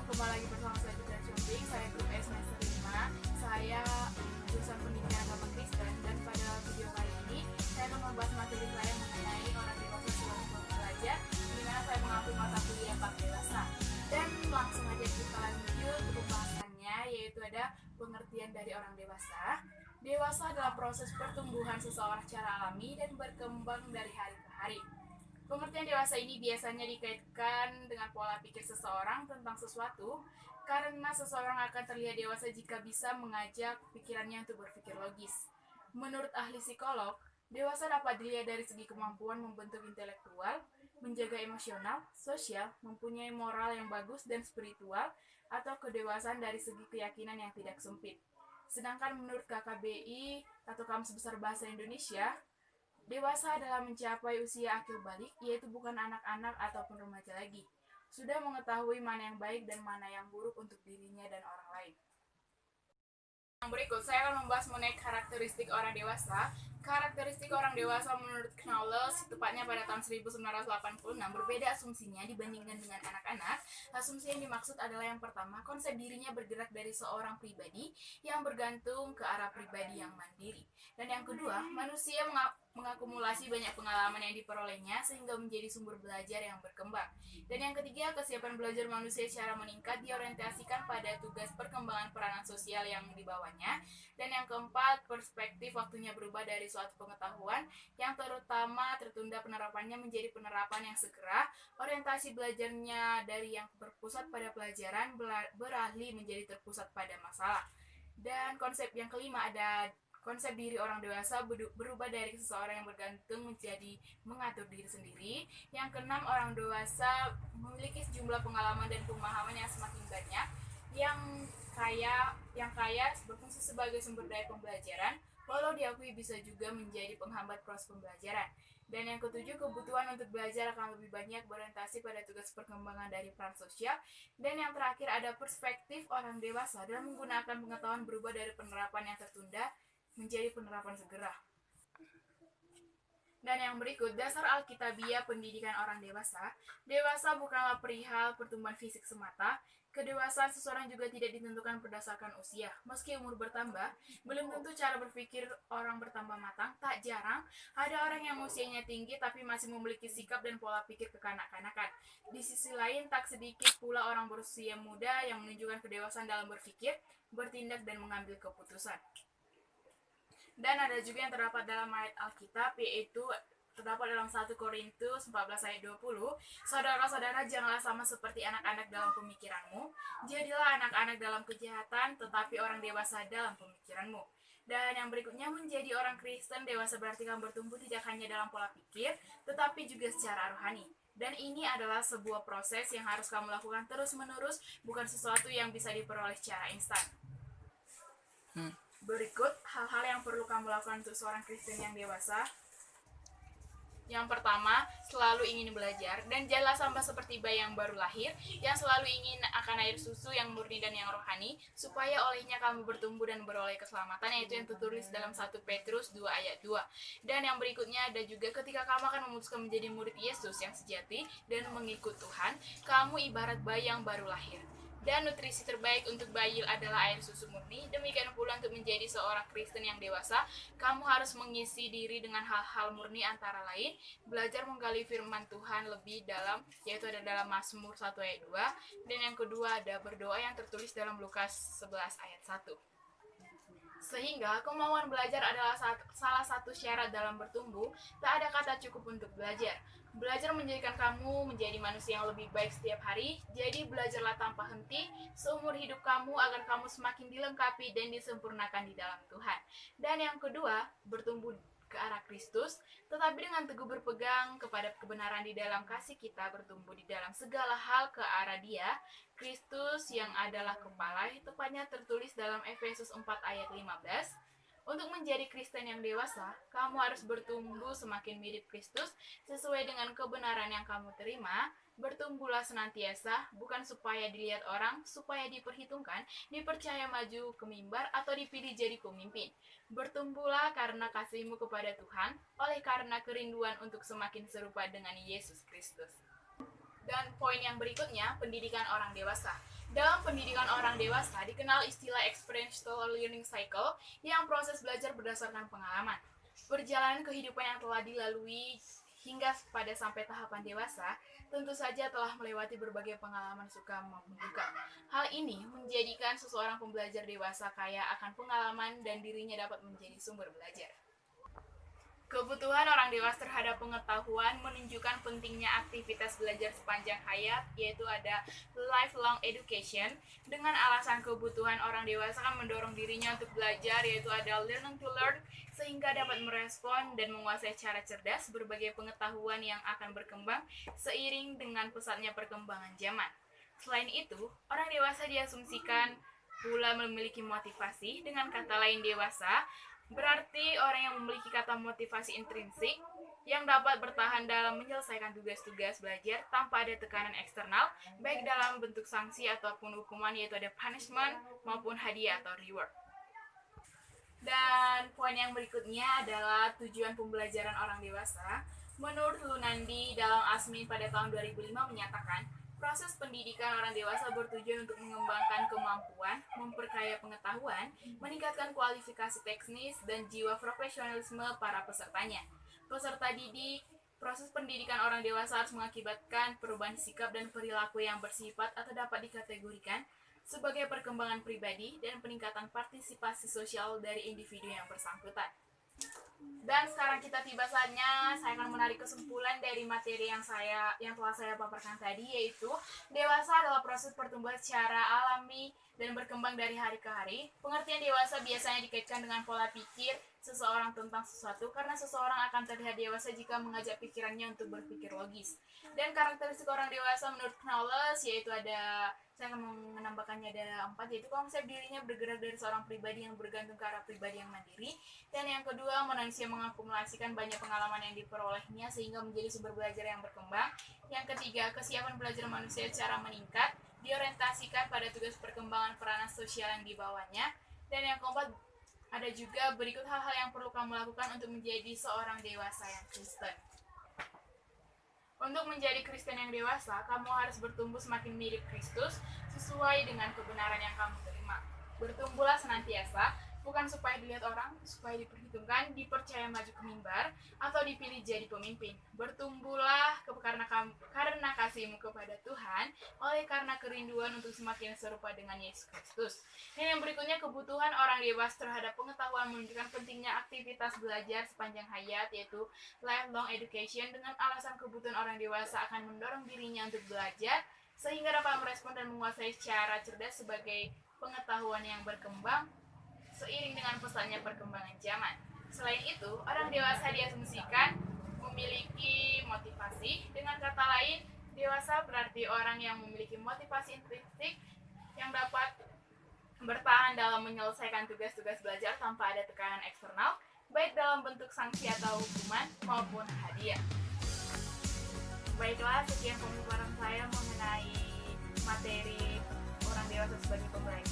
kembali lagi bersama saya Citra Shopping. Saya grup S semester 5. Saya jurusan pendidikan agama Kristen. Dan pada video kali ini saya akan membahas materi saya mengenai orang dewasa sebelum belajar, di mana saya mengambil mata kuliah 4 dewasa. Dan langsung aja kita lanjut ke pembahasannya, yaitu ada pengertian dari orang dewasa. Dewasa adalah proses pertumbuhan seseorang secara alami dan berkembang dari hari ke hari. Pengertian dewasa ini biasanya dikaitkan dengan pola pikir seseorang tentang sesuatu, karena seseorang akan terlihat dewasa jika bisa mengajak pikirannya untuk berpikir logis. Menurut ahli psikolog, dewasa dapat dilihat dari segi kemampuan membentuk intelektual, menjaga emosional, sosial, mempunyai moral yang bagus dan spiritual, atau kedewasaan dari segi keyakinan yang tidak sempit. Sedangkan menurut KKBI atau Kamus Besar Bahasa Indonesia, dewasa adalah mencapai usia akil balik, yaitu bukan anak-anak ataupun remaja lagi. Sudah mengetahui mana yang baik dan mana yang buruk untuk dirinya dan orang lain. Yang berikut, saya akan membahas mengenai karakteristik orang dewasa. Karakteristik orang dewasa menurut Knowles, tepatnya pada tahun 1986, berbeda asumsinya dibandingkan dengan anak-anak. Asumsi yang dimaksud adalah yang pertama, konsep dirinya bergerak dari seorang pribadi yang bergantung ke arah pribadi yang mandiri. Dan yang kedua, manusia mengakumulasi banyak pengalaman yang diperolehnya sehingga menjadi sumber belajar yang berkembang. Dan yang ketiga, kesiapan belajar manusia secara meningkat diorientasikan pada tugas perkembangan peranan sosial yang dibawanya. Dan yang keempat, perspektif waktunya berubah dari suatu pengetahuan yang terutama tertunda penerapannya menjadi penerapan yang segera. Orientasi belajarnya dari yang berpusat pada pelajaran beralih menjadi terpusat pada masalah. Dan konsep yang kelima ada konsep diri orang dewasa berubah dari seseorang yang bergantung menjadi mengatur diri sendiri. Yang keenam, orang dewasa memiliki sejumlah pengalaman dan pemahaman yang semakin banyak, yang kaya berfungsi sebagai sumber daya pembelajaran, walau diakui bisa juga menjadi penghambat proses pembelajaran. Dan yang ketujuh, kebutuhan untuk belajar akan lebih banyak berorientasi pada tugas perkembangan dari peran sosial. Dan yang terakhir ada perspektif orang dewasa dalam menggunakan pengetahuan berubah dari penerapan yang tertunda menjadi penerapan segera. Dan yang berikut, dasar Alkitabiah pendidikan orang dewasa. Dewasa bukanlah perihal pertumbuhan fisik semata. Kedewasaan seseorang juga tidak ditentukan berdasarkan usia. Meski umur bertambah, belum tentu cara berpikir orang bertambah matang. Tak jarang, ada orang yang usianya tinggi tapi masih memiliki sikap dan pola pikir kekanak-kanakan. Di sisi lain, tak sedikit pula orang berusia muda yang menunjukkan kedewasaan dalam berpikir, bertindak, dan mengambil keputusan. Dan ada juga yang terdapat dalam ayat Alkitab, yaitu terdapat dalam 1 Korintus 14 ayat 20. Saudara-saudara, janganlah sama seperti anak-anak dalam pemikiranmu. Jadilah anak-anak dalam kejahatan, tetapi orang dewasa dalam pemikiranmu. Dan yang berikutnya, menjadi orang Kristen dewasa berarti kamu bertumbuh tidak hanya dalam pola pikir, tetapi juga secara rohani. Dan ini adalah sebuah proses yang harus kamu lakukan terus-menerus, bukan sesuatu yang bisa diperoleh secara instan. Berikut hal-hal yang perlu kamu lakukan untuk seorang Kristen yang dewasa. Yang pertama, selalu ingin belajar, dan janganlah sama seperti bayi yang baru lahir, yang selalu ingin akan air susu yang murni dan yang rohani, supaya olehnya kamu bertumbuh dan beroleh keselamatan, yaitu yang tertulis dalam 1 Petrus 2 ayat 2. Dan yang berikutnya ada juga, ketika kamu akan memutuskan menjadi murid Yesus yang sejati dan mengikut Tuhan, kamu ibarat bayi yang baru lahir. Dan nutrisi terbaik untuk bayi adalah air susu murni. Demikian pula untuk menjadi seorang Kristen yang dewasa, kamu harus mengisi diri dengan hal-hal murni, antara lain belajar menggali firman Tuhan lebih dalam, yaitu ada dalam Mazmur 1 ayat 2. Dan yang kedua ada berdoa yang tertulis dalam Lukas 11 ayat 1. Sehingga kemauan belajar adalah salah satu syarat dalam bertumbuh. Tak ada kata cukup untuk belajar. Belajar menjadikan kamu menjadi manusia yang lebih baik setiap hari. Jadi belajarlah tanpa henti seumur hidup kamu agar kamu semakin dilengkapi dan disempurnakan di dalam Tuhan. Dan yang kedua, bertumbuh ke arah Kristus, tetapi dengan teguh berpegang kepada kebenaran di dalam kasih kita, bertumbuh di dalam segala hal ke arah Dia, Kristus yang adalah kepala, tepatnya tertulis dalam Efesus 4 ayat 15. Untuk menjadi Kristen yang dewasa, kamu harus bertumbuh semakin mirip Kristus sesuai dengan kebenaran yang kamu terima. Bertumbuhlah senantiasa, bukan supaya dilihat orang, supaya diperhitungkan, dipercaya maju ke mimbar, atau dipilih jadi pemimpin. Bertumbuhlah karena kasihmu kepada Tuhan, oleh karena kerinduan untuk semakin serupa dengan Yesus Kristus. Dan poin yang berikutnya, pendidikan orang dewasa. Dalam pendidikan orang dewasa dikenal istilah experiential learning cycle yang proses belajar berdasarkan pengalaman. Perjalanan kehidupan yang telah dilalui hingga pada sampai tahapan dewasa tentu saja telah melewati berbagai pengalaman suka maupun duka. Hal ini menjadikan seseorang pembelajar dewasa kaya akan pengalaman dan dirinya dapat menjadi sumber belajar. Kebutuhan orang dewasa terhadap pengetahuan menunjukkan pentingnya aktivitas belajar sepanjang hayat, yaitu ada lifelong education. Dengan alasan kebutuhan orang dewasa kan mendorong dirinya untuk belajar, yaitu ada learning to learn, sehingga dapat merespon dan menguasai cara cerdas berbagai pengetahuan yang akan berkembang seiring dengan pesatnya perkembangan zaman. Selain itu, orang dewasa diasumsikan pula memiliki motivasi. Dengan kata lain, dewasa berarti orang yang memiliki kata motivasi intrinsik yang dapat bertahan dalam menyelesaikan tugas-tugas belajar tanpa ada tekanan eksternal, baik dalam bentuk sanksi ataupun hukuman, yaitu ada punishment maupun hadiah atau reward. Dan poin yang berikutnya adalah tujuan pembelajaran orang dewasa. Menurut Lunandi dalam Asmin pada tahun 2005 menyatakan, proses pendidikan orang dewasa bertujuan untuk mengembangkan kemampuan, memperkaya pengetahuan, meningkatkan kualifikasi teknis, dan jiwa profesionalisme para pesertanya. Peserta didik, proses pendidikan orang dewasa harus mengakibatkan perubahan sikap dan perilaku yang bersifat atau dapat dikategorikan sebagai perkembangan pribadi dan peningkatan partisipasi sosial dari individu yang bersangkutan. Dan sekarang kita tiba saatnya saya akan menarik kesimpulan dari materi yang telah saya paparkan tadi, yaitu dewasa adalah proses pertumbuhan secara alami dan berkembang dari hari ke hari. Pengertian dewasa biasanya dikaitkan dengan pola pikir seseorang tentang sesuatu, karena seseorang akan terlihat dewasa jika mengajak pikirannya untuk berpikir logis. Dan karakteristik orang dewasa menurut Knowles yaitu ada, saya akan menambahkannya ada 4, yaitu konsep dirinya bergerak dari seorang pribadi yang bergantung ke arah pribadi yang mandiri. Dan yang kedua, manusia mengakumulasikan banyak pengalaman yang diperolehnya sehingga menjadi sumber belajar yang berkembang. Yang ketiga, kesiapan belajar manusia secara meningkat diorientasikan pada tugas perkembangan peranan sosial yang dibawanya. Dan yang keempat, ada juga berikut hal-hal yang perlu kamu lakukan untuk menjadi seorang dewasa yang Kristen. Untuk menjadi Kristen yang dewasa, kamu harus bertumbuh semakin mirip Kristus sesuai dengan kebenaran yang kamu terima. Bertumbuhlah senantiasa, bukan supaya dilihat orang, supaya diperhitungkan, dipercaya maju ke mimbar, atau dipilih jadi pemimpin. Bertumbuhlah karena kasihmu kepada Tuhan, oleh karena kerinduan untuk semakin serupa dengan Yesus Kristus. Dan yang berikutnya, kebutuhan orang dewasa terhadap pengetahuan menunjukkan pentingnya aktivitas belajar sepanjang hayat, yaitu lifelong education. Dengan alasan kebutuhan orang dewasa akan mendorong dirinya untuk belajar, sehingga dapat merespon dan menguasai secara cerdas sebagai pengetahuan yang berkembang seiring dengan pesatnya perkembangan zaman. Selain itu, orang dewasa diasumsikan memiliki motivasi. Dengan kata lain, dewasa berarti orang yang memiliki motivasi intrinsik yang dapat bertahan dalam menyelesaikan tugas-tugas belajar tanpa ada tekanan eksternal, baik dalam bentuk sanksi atau hukuman maupun hadiah. Baiklah, sekian pemaparan saya mengenai materi orang dewasa sebagai pembelajar.